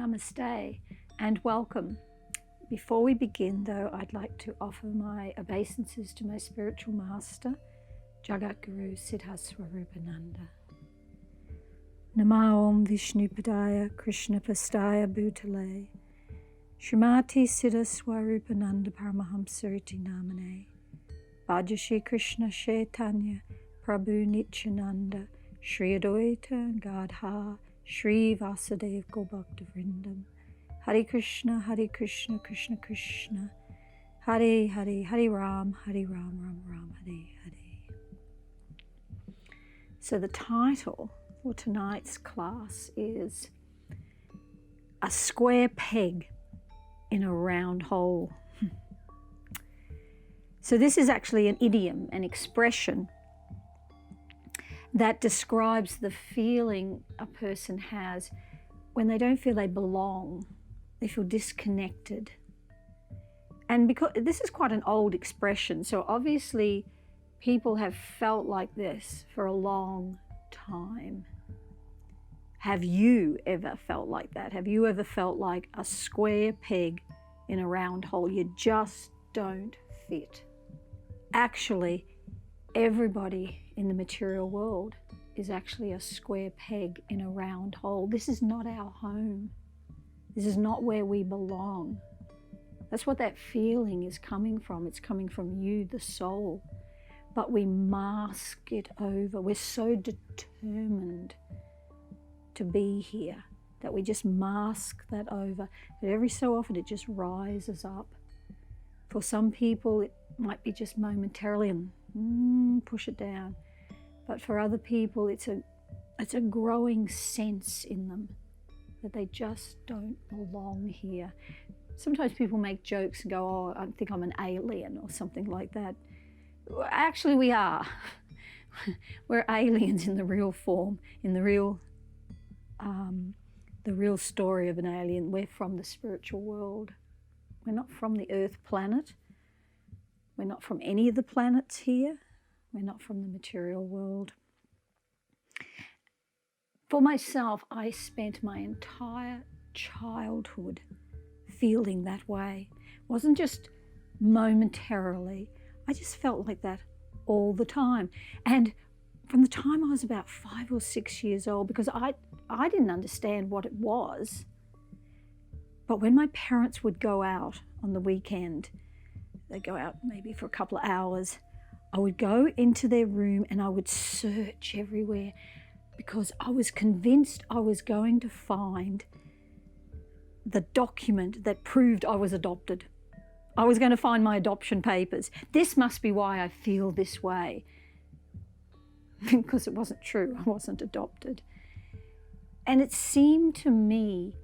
Namaste and welcome. Before we begin though, I'd like to offer my obeisances to my spiritual master, Jagat Guru Siddhaswarupananda. Nama Om Vishnupadaya Krishna Pastaya Bhutale Srimati Siddhaswarupananda Paramahamsariti Namane Bhajashi Krishna Chaitanya Prabhu Nityananda Shri Advaita Gadha Shri Vasudev Gobhakta Vrindam Hare Krishna Krishna Krishna Hare Hare Hare Ram Ram Ram Hare Hare. So the title for tonight's class is A Square Peg in a Round Hole. So this is actually an idiom, an expression that describes the feeling a person has when they don't feel they belong, they feel disconnected. And because this is quite an old expression, so obviously people have felt like this for a long time. Have you ever felt like that? Have you ever felt like a square peg in a round hole? You just don't fit. Actually, everybody in the material world is actually a square peg in a round hole. This is not our home. This is not where we belong. That's what that feeling is coming from. It's coming from you, the soul. But we mask it over. We're so determined to be here that we just mask that over. But every so often it just rises up. For some people it might be just momentarily and push it down. But for other people it's a growing sense in them that they just don't belong here. Sometimes people make jokes and go, oh, I think I'm an alien or something like that. Actually, we are. We're aliens in the real form, in the real story of an alien. We're from the spiritual world. We're not from the Earth planet. We're not from any of the planets here. We're not from the material world. For myself, I spent my entire childhood feeling that way. It wasn't just momentarily. I just felt like that all the time. And from the time I was about 5 or 6 years old, because I didn't understand what it was, but when my parents would go out on the weekend, they'd go out maybe for a couple of hours, I would go into their room and I would search everywhere because I was convinced I was going to find the document that proved I was adopted. I was going to find my adoption papers. This must be why I feel this way. Because it wasn't true, I wasn't adopted. And it seemed to me,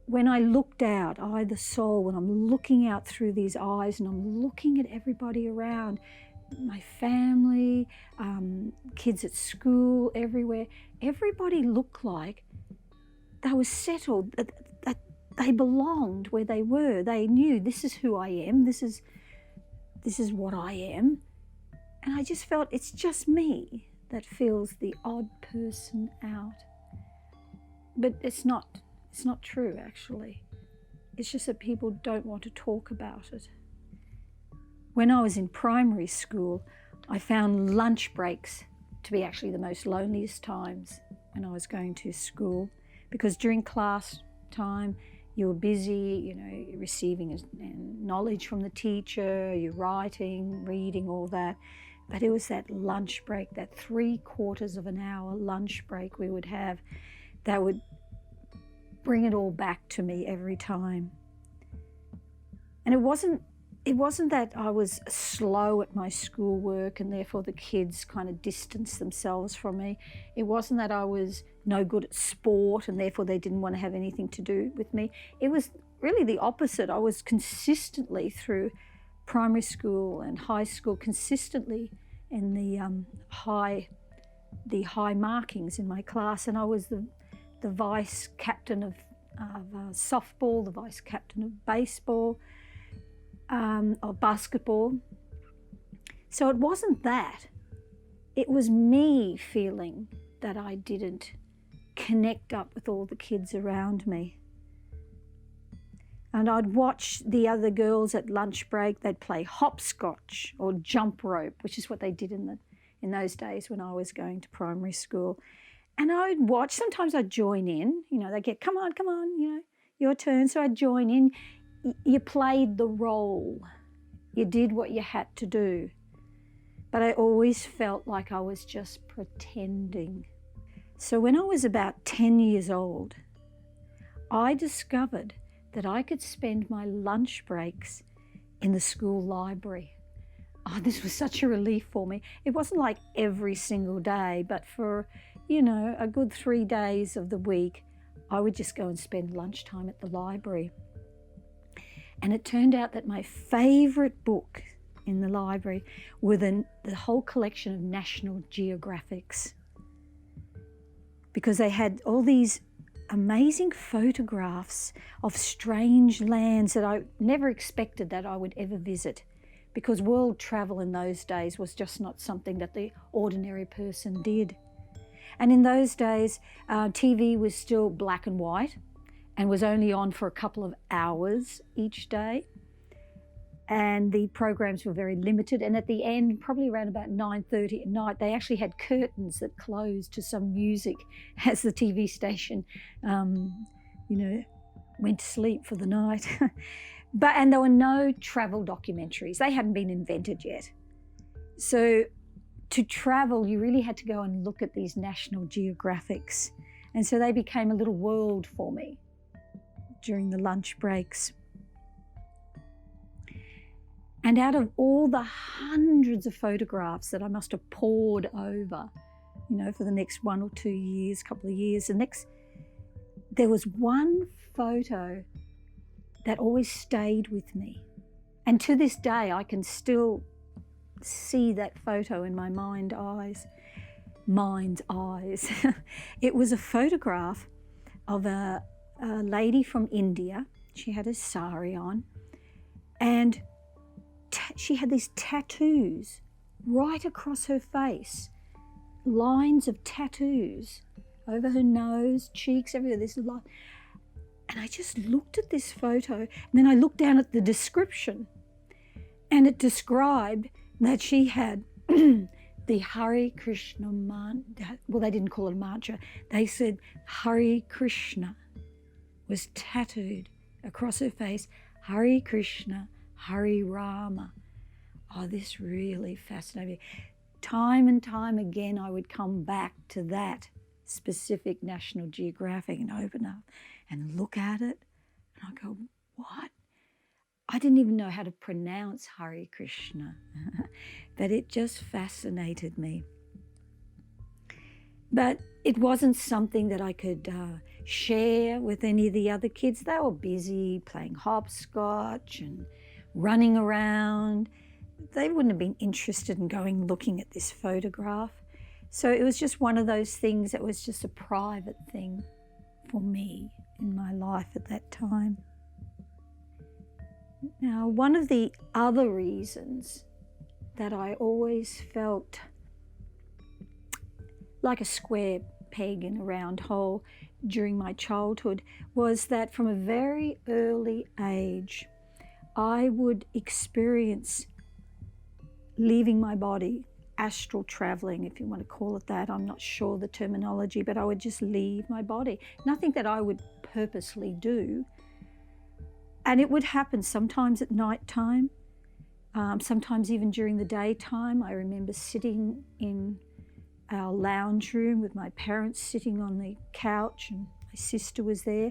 when I looked out, I, the soul, when I'm looking out through these eyes and I'm looking at everybody around, my family, kids at school, everywhere, everybody looked like they were settled, that they belonged where they were. They knew this is who I am, this is what I am. And I just felt it's just me that feels the odd person out. But it's not true, actually. It's just that people don't want to talk about it. When I was in primary school, I found lunch breaks to be actually the most loneliest times when I was going to school, because during class time, you were busy, you're receiving knowledge from the teacher, you're writing, reading, all that. But it was that lunch break, that 3/4 of an hour lunch break we would have, that would bring it all back to me every time. And it wasn't that I was slow at my schoolwork and therefore the kids kind of distanced themselves from me. It wasn't that I was no good at sport and therefore they didn't want to have anything to do with me. It was really the opposite. I was consistently through primary school and high school, consistently in the high markings in my class, and I was the vice captain of softball, the vice captain of baseball, or basketball. So it wasn't that. It was me feeling that I didn't connect up with all the kids around me. And I'd watch the other girls at lunch break. They'd play hopscotch or jump rope, which is what they did in those days when I was going to primary school. And I'd watch. Sometimes I'd join in. They'd get, come on, your turn. So I'd join in. You played the role. You did what you had to do. But I always felt like I was just pretending. So when I was about 10 years old, I discovered that I could spend my lunch breaks in the school library. Oh, this was such a relief for me. It wasn't like every single day, but for, a good 3 days of the week, I would just go and spend lunchtime at the library. And it turned out that my favourite book in the library were the whole collection of National Geographics, because they had all these amazing photographs of strange lands that I never expected that I would ever visit, because world travel in those days was just not something that the ordinary person did. And in those days, TV was still black and white and was only on for a couple of hours each day. And the programs were very limited. And at the end, probably around about 9:30 at night, they actually had curtains that closed to some music as the TV station, went to sleep for the night. And there were no travel documentaries. They hadn't been invented yet. So to travel, you really had to go and look at these National Geographics. And so they became a little world for me during the lunch breaks. And out of all the hundreds of photographs that I must have pored over, for the next 1 or 2 years, couple of years, there was one photo that always stayed with me. And to this day, I can still see that photo in my mind's eyes. It was a photograph of a lady from India. She had a sari on, and she had these tattoos right across her face, lines of tattoos over her nose, cheeks, everywhere. And I just looked at this photo, and then I looked down at the description, and it described that she had the Hare Krishna mantra. Well, they didn't call it a mantra. They said Hare Krishna was tattooed across her face. Hare Krishna, Hare Rama. Oh, this really fascinated me. Time and time again, I would come back to that specific National Geographic and open up and look at it. And I go, what? I didn't even know how to pronounce Hare Krishna, but it just fascinated me. But it wasn't something that I could share with any of the other kids. They were busy playing hopscotch and running around. They wouldn't have been interested in going looking at this photograph. So it was just one of those things that was just a private thing for me in my life at that time. Now, one of the other reasons that I always felt like a square peg in a round hole during my childhood was that from a very early age, I would experience leaving my body, astral traveling, if you want to call it that. I'm not sure the terminology, but I would just leave my body. Nothing that I would purposely do. And it would happen sometimes at night time, sometimes even during the daytime. I remember sitting in our lounge room with my parents sitting on the couch, and my sister was there.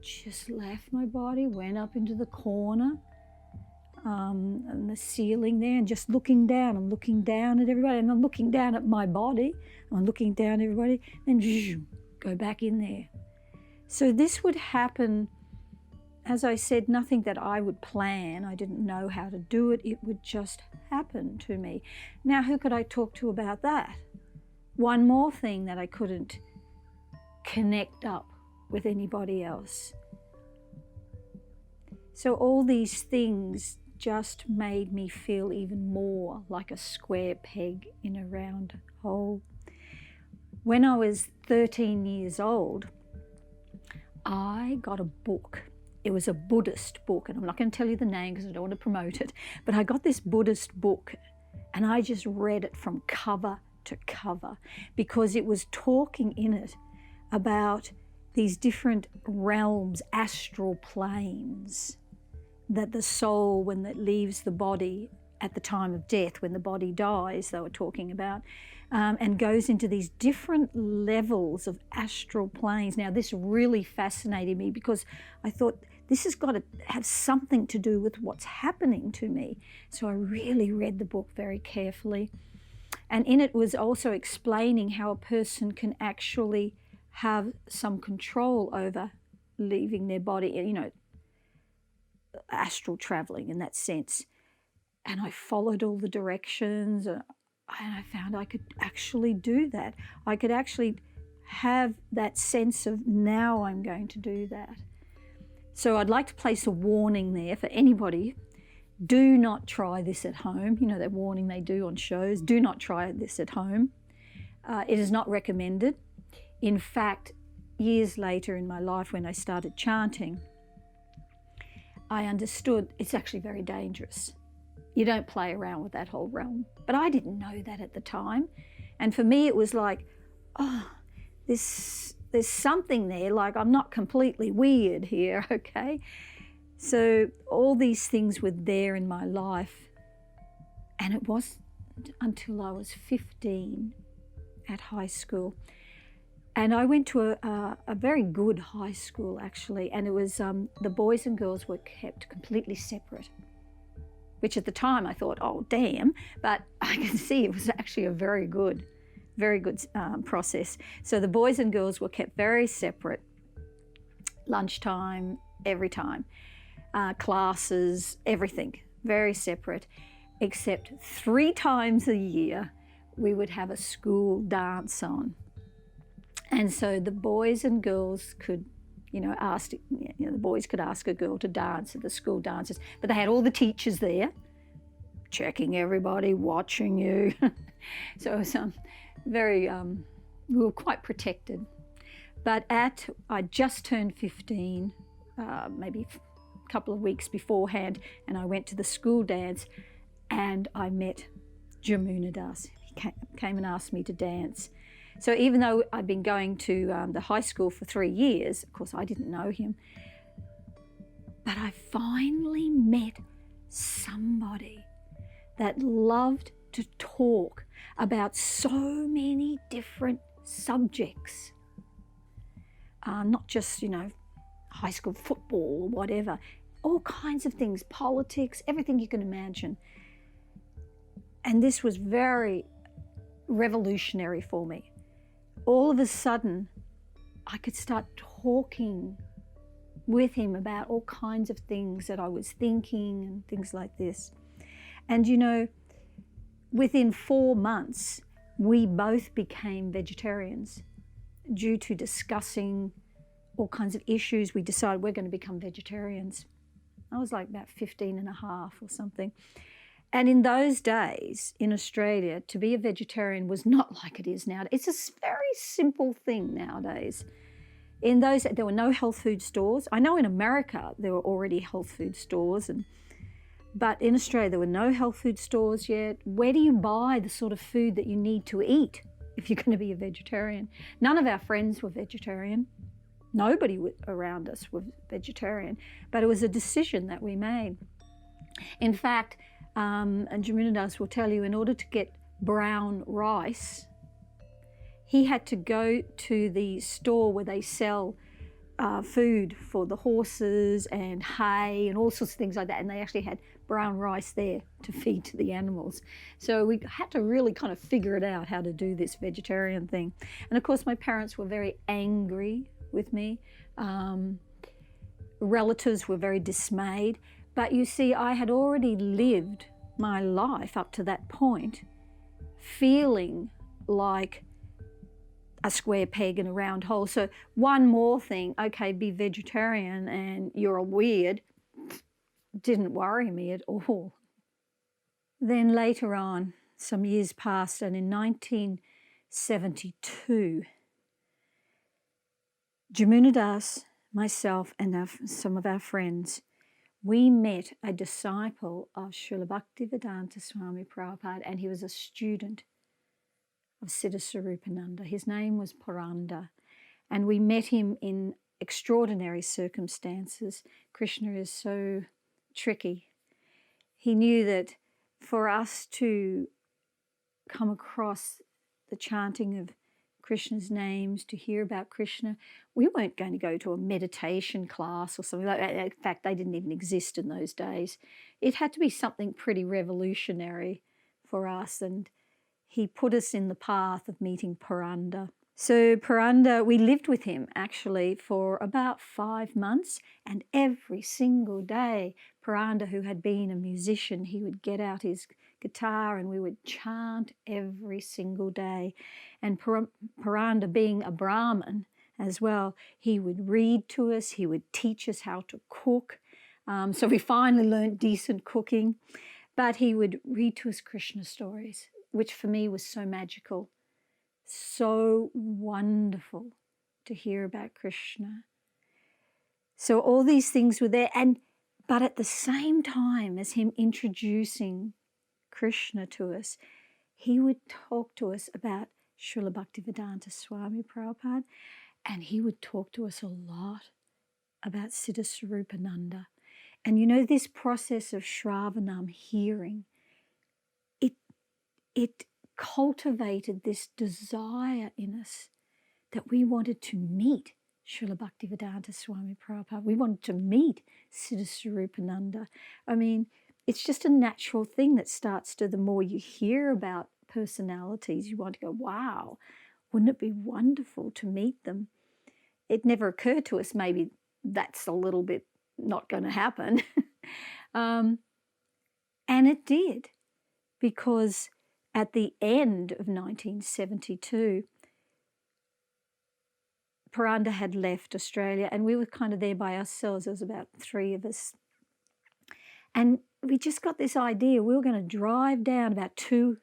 Just left my body, went up into the corner and the ceiling there, and just looking down. I'm looking down at everybody, and I'm looking down at my body. I'm looking down at everybody, and go back in there. So this would happen. As I said, nothing that I would plan. I didn't know how to do it. It would just happen to me. Now, who could I talk to about that? One more thing that I couldn't connect up with anybody else. So all these things just made me feel even more like a square peg in a round hole. When I was 13 years old, I got a book. It was a Buddhist book, and I'm not going to tell you the name because I don't want to promote it, but I got this Buddhist book and I just read it from cover to cover because it was talking in it about these different realms, astral planes, that the soul, when it leaves the body at the time of death, when the body dies, they were talking about, and goes into these different levels of astral planes. Now, this really fascinated me because I thought this has got to have something to do with what's happening to me. So I really read the book very carefully. And in it was also explaining how a person can actually have some control over leaving their body, you know, astral traveling in that sense. And I followed all the directions and I found I could actually do that. I could actually have that sense of now I'm going to do that. So I'd like to place a warning there for anybody. Do not try this at home. You know that warning they do on shows. Do not try this at home. It is not recommended. In fact, years later in my life when I started chanting, I understood it's actually very dangerous. You don't play around with that whole realm. But I didn't know that at the time. And for me, it was like, oh, there's something there, like I'm not completely weird here, okay? So all these things were there in my life. And it wasn't until I was 15 at high school. And I went to a very good high school, actually. And it was, the boys and girls were kept completely separate, which at the time I thought, oh, damn. But I can see it was actually a very good process. So the boys and girls were kept very separate, lunchtime, every time, classes, everything, very separate, except 3 times a year we would have a school dance on. And so the boys and girls could, the boys could ask a girl to dance at the school dances, but they had all the teachers there, checking everybody, watching you. So it was we were quite protected. But I just turned 15, maybe a couple of weeks beforehand, and I went to the school dance and I met Jamuna Das. He came and asked me to dance. So even though I'd been going to the high school for 3 years, of course I didn't know him, but I finally met somebody that loved to talk about so many different subjects. Not just, high school football or whatever, all kinds of things, politics, everything you can imagine. And this was very revolutionary for me. All of a sudden, I could start talking with him about all kinds of things that I was thinking and things like this. And within 4 months, we both became vegetarians. Due to discussing all kinds of issues, we decided we're going to become vegetarians. I was like about 15 and a half or something. And in those days in Australia, to be a vegetarian was not like it is now. It's a very simple thing nowadays. In those, there were no health food stores. I know in America there were already health food stores, but in Australia there were no health food stores yet. Where do you buy the sort of food that you need to eat if you're going to be a vegetarian? None of our friends were vegetarian. Nobody around us was vegetarian, but it was a decision that we made. In fact, and Jamuna Das will tell you, in order to get brown rice, he had to go to the store where they sell food for the horses and hay and all sorts of things like that, and they actually had brown rice there to feed to the animals. So we had to really kind of figure it out how to do this vegetarian thing. And of course my parents were very angry with me. Relatives were very dismayed. But you see, I had already lived my life up to that point feeling like a square peg in a round hole. So one more thing, okay, be vegetarian and you're a weird, didn't worry me at all. Then later on, some years passed, and in 1972, Jamuna Das myself and some of our friends, we met a disciple of Srila Bhaktivedanta Swami Prabhupada, and he was a student of Siddha Swarupananda. His name was Puranda, and we met him in extraordinary circumstances. Krishna is so tricky. He knew that for us to come across the chanting of Krishna's names, to hear about Krishna, we weren't going to go to a meditation class or something like that. In fact, they didn't even exist in those days. It had to be something pretty revolutionary for us, and he put us in the path of meeting Puranda. So Puranda, we lived with him actually for about 5 months, and every single day, Puranda, who had been a musician, he would get out his guitar and we would chant every single day. And Puranda, being a Brahmin as well, he would read to us, he would teach us how to cook. So we finally learned decent cooking, but he would read to us Krishna stories, which for me was so magical. So wonderful to hear about Krishna. So all these things were there, but at the same time as him introducing Krishna to us, he would talk to us about Srila Bhaktivedanta Swami Prabhupada, and he would talk to us a lot about Siddha Swarupananda. And you know, this process of Shravanam, hearing, it cultivated this desire in us that we wanted to meet Srila Bhaktivedanta Swami Prabhupada. We wanted to meet Siddha Swarupananda. I mean, it's just a natural thing that starts to, the more you hear about personalities, you want to go, wow, wouldn't it be wonderful to meet them? It never occurred to us, maybe that's a little bit not going to happen. And it did, because at the end of 1972, Puranda had left Australia and we were kind of there by ourselves. There was about 3 of us. And we just got this idea. We were going to drive down about 2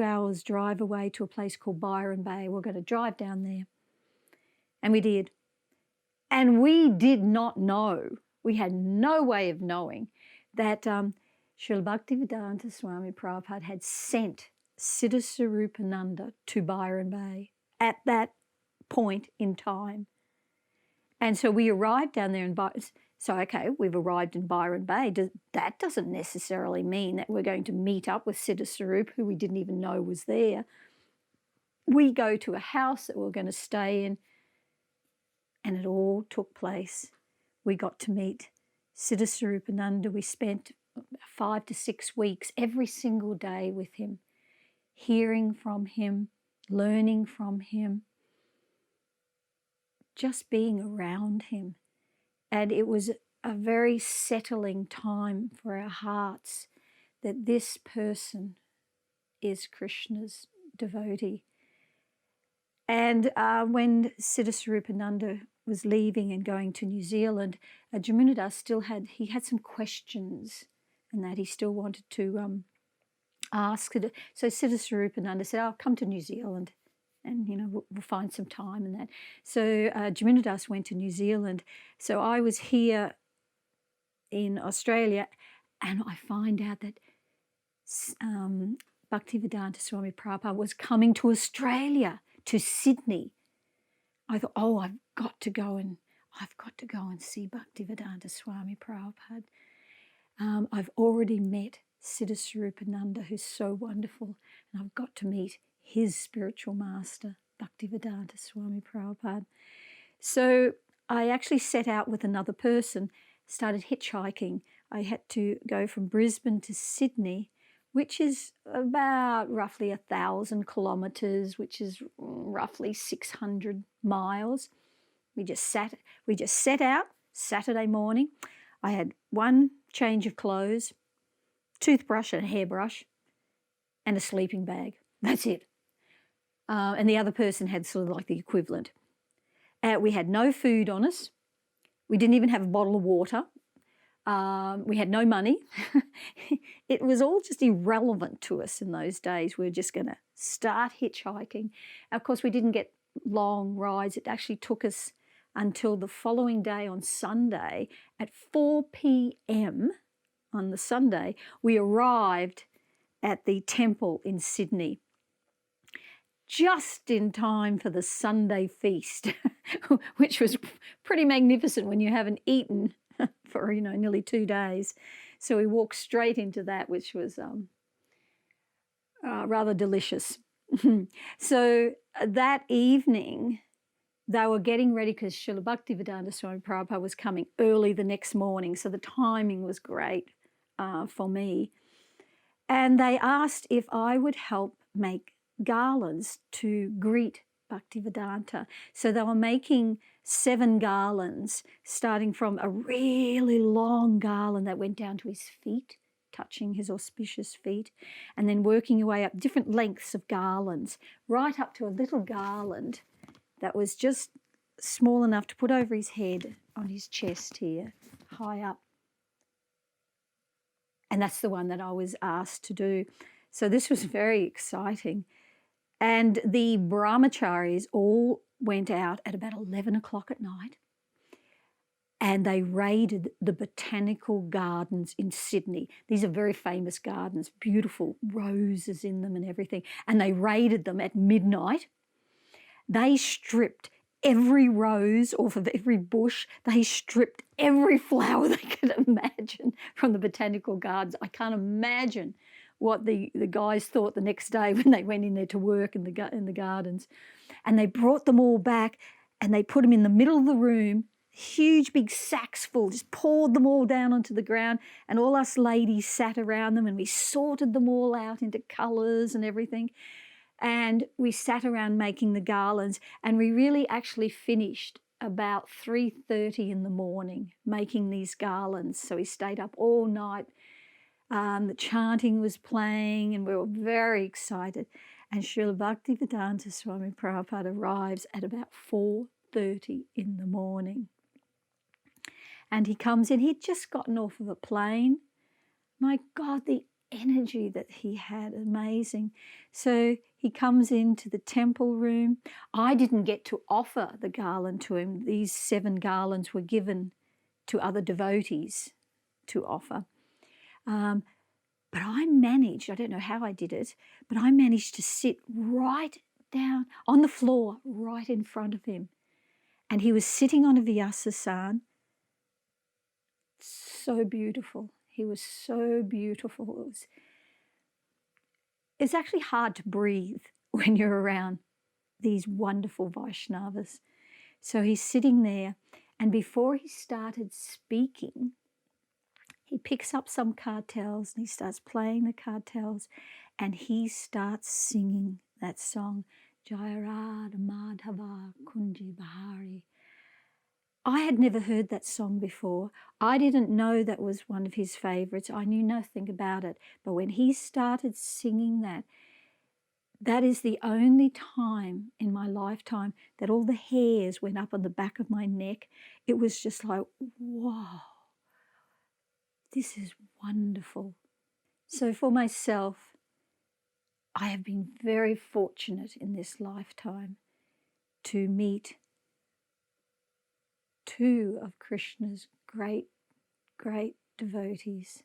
hours drive away to a place called Byron Bay. We were going to drive down there. And we did. And we did not know, we had no way of knowing that Srila Bhaktivedanta Swami Prabhupada had sent Siddha Swarupananda to Byron Bay at that point in time. And so we arrived down there in Byron. So, okay, we've arrived in Byron Bay. That doesn't necessarily mean that we're going to meet up with Siddha Swarup, who we didn't even know was there. We go to a house that we're going to stay in, and it all took place. We got to meet Siddha Swarupananda. We spent 5 to 6 weeks every single day with him, hearing from him, learning from him, just being around him. And it was a very settling time for our hearts that this person is Krishna's devotee. And when Siddha Swarupananda was leaving and going to New Zealand, Jamunadass still had some questions, and that he still wanted to ask. So Siddha Swarupananda said, "I'll come to New Zealand, and we'll find some time and that." So Jamunadass went to New Zealand. So I was here in Australia, and I find out that Bhaktivedanta Swami Prabhupada was coming to Australia, to Sydney. I thought, oh, I've got to go and see Bhaktivedanta Swami Prabhupada. I've already met Siddha Swarupananda, who's so wonderful, and I've got to meet his spiritual master, Bhaktivedanta Swami Prabhupada. So I actually set out with another person, started hitchhiking. I had to go from Brisbane to Sydney, which is about roughly 1,000 kilometres, which is roughly 600 miles. We just set out Saturday morning. I had one change of clothes, toothbrush and a hairbrush, and a sleeping bag. That's it. And the other person had sort of like the equivalent. We had no food on us. We didn't even have a bottle of water. We had no money. It was all just irrelevant to us in those days. We were just going to start hitchhiking. Of course, we didn't get long rides. It actually took us until the following day on Sunday at 4 p.m. on the Sunday, we arrived at the temple in Sydney, just in time for the Sunday feast, which was pretty magnificent when you haven't eaten for, nearly 2 days. So we walked straight into that, which was rather delicious. So that evening, they were getting ready because Srila Bhaktivedanta Swami Prabhupada was coming early the next morning. So the timing was great for me. And they asked if I would help make garlands to greet Bhaktivedanta. So they were making 7 garlands, starting from a really long garland that went down to his feet, touching his auspicious feet, and then working your way up different lengths of garlands, right up to a little garland that was just small enough to put over his head on his chest here, high up. And that's the one that I was asked to do. So this was very exciting. And the brahmacharis all went out at about 11 o'clock at night, and they raided the botanical gardens in Sydney. These are very famous gardens, beautiful roses in them and everything. And they raided them at midnight. They stripped every rose off of every bush. They stripped every flower they could imagine from the botanical gardens. I can't imagine what the guys thought the next day when they went in there to work in the gardens. And they brought them all back and they put them in the middle of the room, huge big sacks full, just poured them all down onto the ground, and all us ladies sat around them and we sorted them all out into colours and everything. And we sat around making the garlands, and we really actually finished about 3:30 in the morning making these garlands. So we stayed up all night. The chanting was playing and we were very excited. And Srila Bhaktivedanta Swami Prabhupada arrives at about 4:30 in the morning. And he comes in. He'd just gotten off of a plane. My God, the energy that he had, amazing. So he comes into the temple room. I didn't get to offer the garland to him. These 7 garlands were given to other devotees to offer. But I managed, I don't know how I did it, but I managed to sit right down on the floor right in front of him. And he was sitting on a Vyasasana. So beautiful. He was so beautiful. It's actually hard to breathe when you're around these wonderful Vaishnavas. So he's sitting there, and before he started speaking, he picks up some cartels and he starts playing the cartels, and he starts singing that song, Jaya Radha Madhava Kunji Bahari. I had never heard that song before. I didn't know that was one of his favourites. I knew nothing about it. But when he started singing that, that is the only time in my lifetime that all the hairs went up on the back of my neck. It was just like, wow, this is wonderful. So for myself, I have been very fortunate in this lifetime to meet 2 of Krishna's great, great devotees,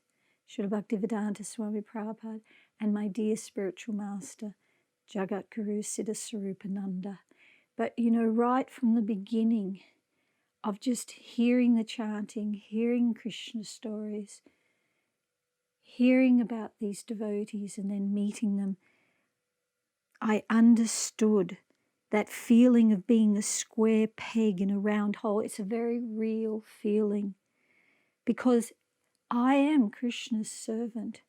Srila Bhaktivedanta Swami Prabhupada and my dear spiritual master, Jagatguru Siddhasarupananda. But, right from the beginning of just hearing the chanting, hearing Krishna stories, hearing about these devotees and then meeting them, I understood that feeling of being a square peg in a round hole. It's a very real feeling because I am Krishna's servant.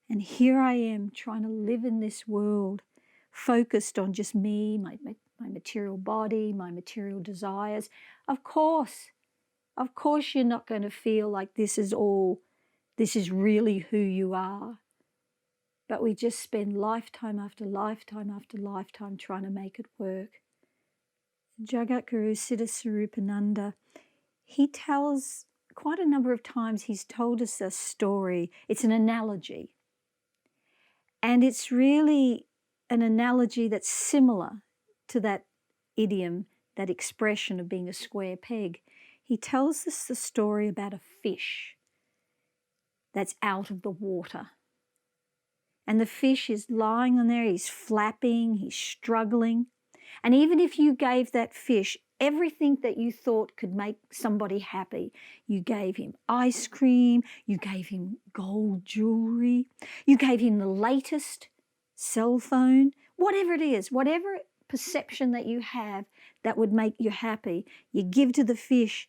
And here I am trying to live in this world focused on just me, my material body, my material desires. Of course you're not going to feel like this is really who you are. But we just spend lifetime after lifetime after lifetime trying to make it work. Jagatguru Siddhasarupananda, he tells quite a number of times, he's told us a story. It's an analogy. And it's really an analogy that's similar to that idiom, that expression of being a square peg, he tells us the story about a fish that's out of the water. And the fish is lying on there, he's flapping, he's struggling. And even if you gave that fish everything that you thought could make somebody happy, you gave him ice cream, you gave him gold jewelry, you gave him the latest cell phone, whatever it is, whatever perception that you have that would make you happy, you give to the fish,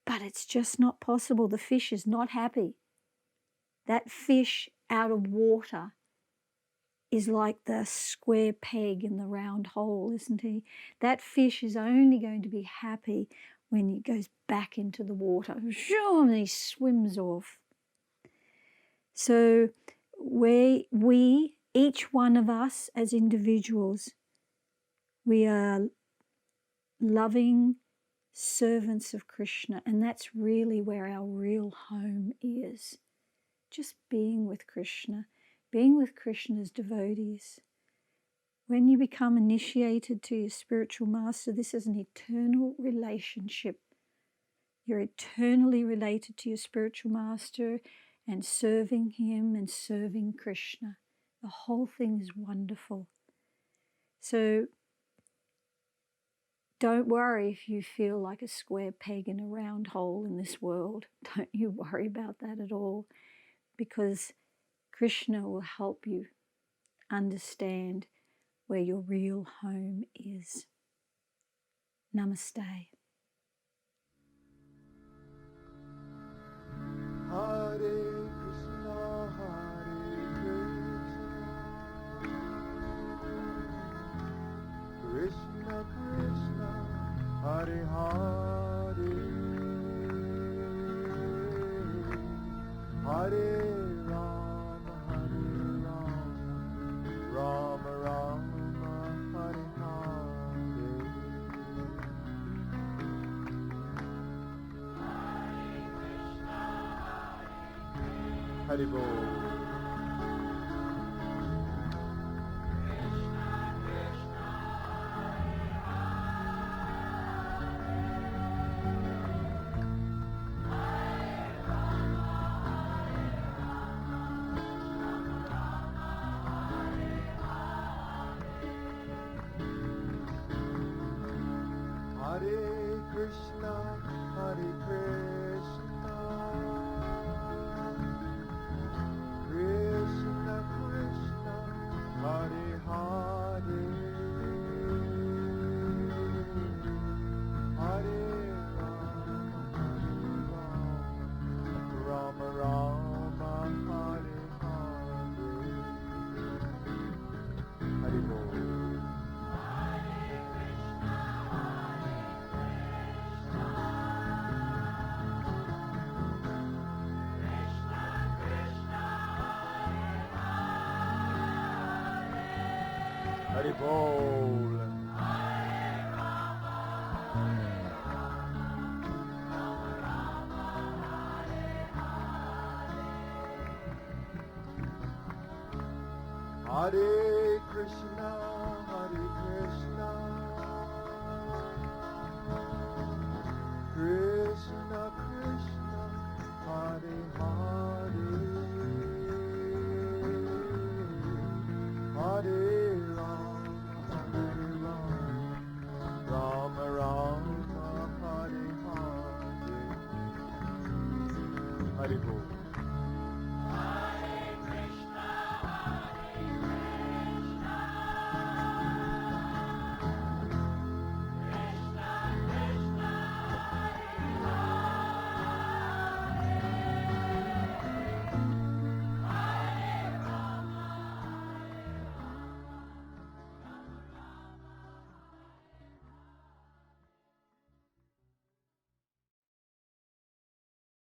but it's just not possible. The fish is not happy. That fish out of water is like the square peg in the round hole, isn't he? That fish is only going to be happy when he goes back into the water. And he swims off. So we, each one of us as individuals, we are loving servants of Krishna, and that's really where our real home is. Just being with Krishna, being with Krishna's devotees. When you become initiated to your spiritual master, this is an eternal relationship. You're eternally related to your spiritual master and serving him and serving Krishna. The whole thing is wonderful. So don't worry if you feel like a square peg in a round hole in this world. Don't you worry about that at all, because Krishna will help you understand where your real home is. Namaste. Hare Krishna, Krishna Krishna, Hare Hare, Hare Rama, Rama Rama, Hare Hare. Hare Bol. Hare Krishna, Hare Krishna, Krishna Krishna, Hare Hare, Hare Rama, Rama Rama, Hare Hare, Hare Bol. Hare Bol. Hare Krishna, Hare Krishna, Krishna Krishna, Hare Hare, Hare